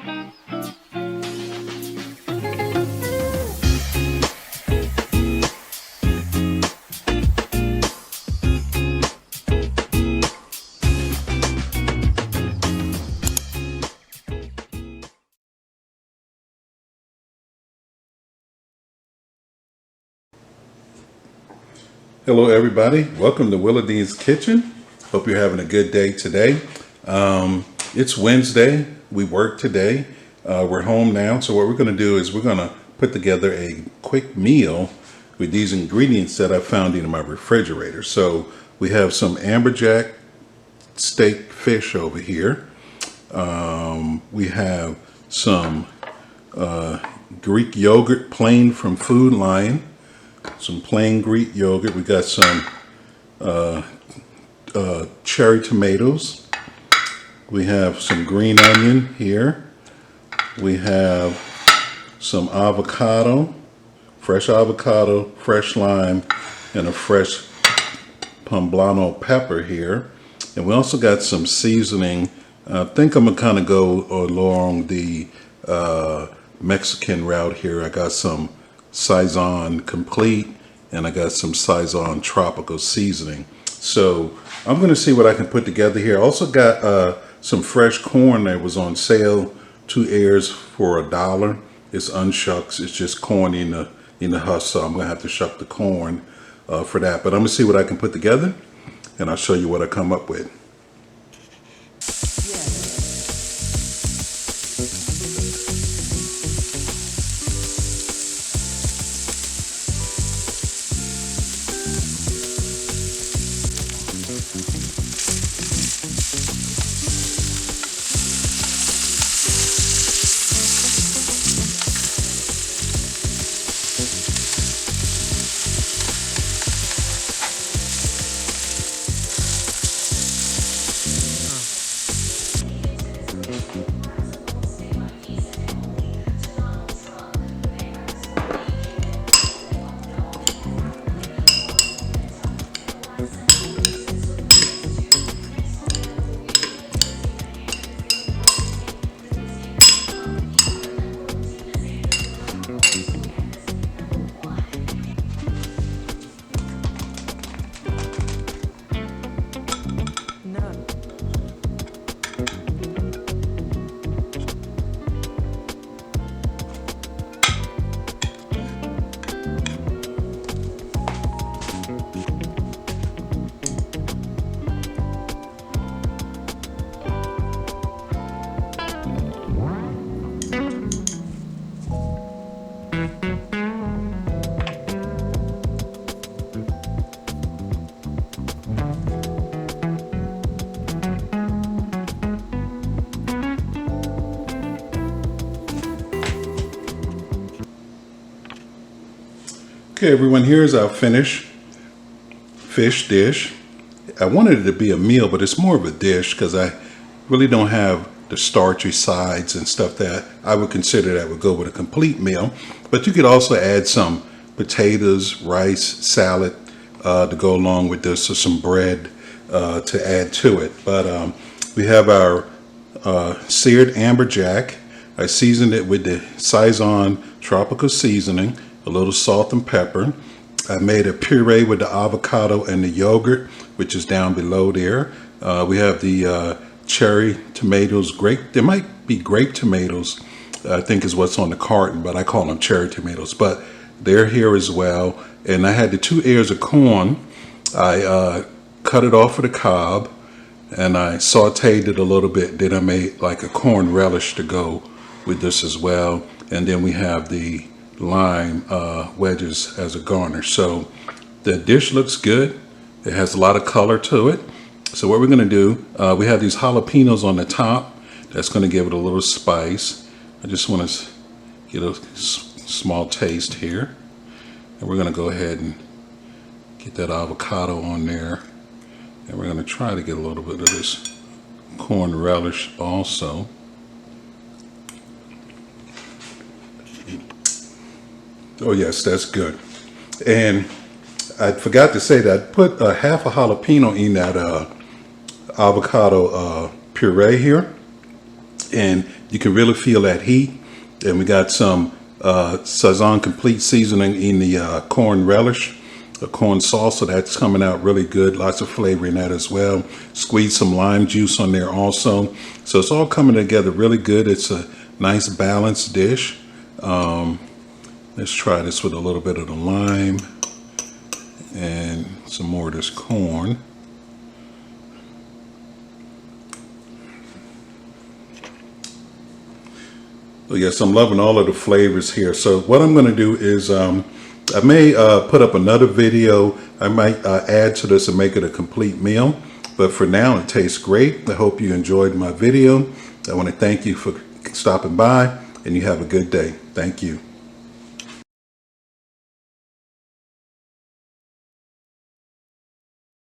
Hello everybody, welcome to Willa Dean's Kitchen. Hope you're having a good day today. It's Wednesday, we work today, we're home now, so what we're going to do is we're going to put together a quick meal with these ingredients that I found in my refrigerator. So we have some amberjack steak fish over here. We have some Greek yogurt plain from Food Lion. Some plain Greek yogurt. We got some cherry tomatoes. We have some green onion here. We have some avocado, fresh lime, and a fresh poblano pepper here. And we also got some seasoning. I think I'm gonna kind of go along the Mexican route here. I got some Saison Complete, and I got some Saison Tropical seasoning. So I'm going to see what I can put together here. I also got some fresh corn that was on sale, 2 ears for $1. It's unshucks. It's just corn in the husk, so I'm going to have to shuck the corn for that. But I'm going to see what I can put together, and I'll show you what I come up with. Okay everyone, here's our finished fish dish. I wanted it to be a meal, but it's more of a dish because I really don't have the starchy sides and stuff that I would consider that would go with a complete meal. But you could also add some potatoes, rice, salad to go along with this, or some bread to add to it. But we have our seared amberjack. I seasoned it with the Saison Tropical seasoning, a little salt and pepper. I made a puree with the avocado and the yogurt, which is down below there. We have the cherry tomatoes, there might be grape tomatoes, I think is what's on the carton, but I call them cherry tomatoes, but they're here as well. And I had the 2 ears of corn. I cut it off of the cob and I sauteed it a little bit. Then I made like a corn relish to go with this as well. And then we have the lime wedges as a garnish. So the dish looks good. It has a lot of color to it. So what we're going to do, we have these jalapenos on the top. That's going to give it a little spice. I just want to get a small taste here. And we're going to go ahead and get that avocado on there. And we're going to try to get a little bit of this corn relish also. Oh yes, that's good. And I forgot to say that I put half a jalapeno in that avocado puree here. And You can really feel that heat. And we got some Sazon complete seasoning in the corn relish, the corn salsa. That's coming out really good. Lots of flavor in that as well. Squeeze some lime juice on there also. So it's all coming together really good. It's a nice balanced dish. Let's try this with a little bit of the lime and some more of this corn. So yes, I'm loving all of the flavors here. So what I'm going to do is I may put up another video. I might add to this and make it a complete meal. But for now, it tastes great. I hope you enjoyed my video. I want to thank you for stopping by, and you have a good day. Thank you.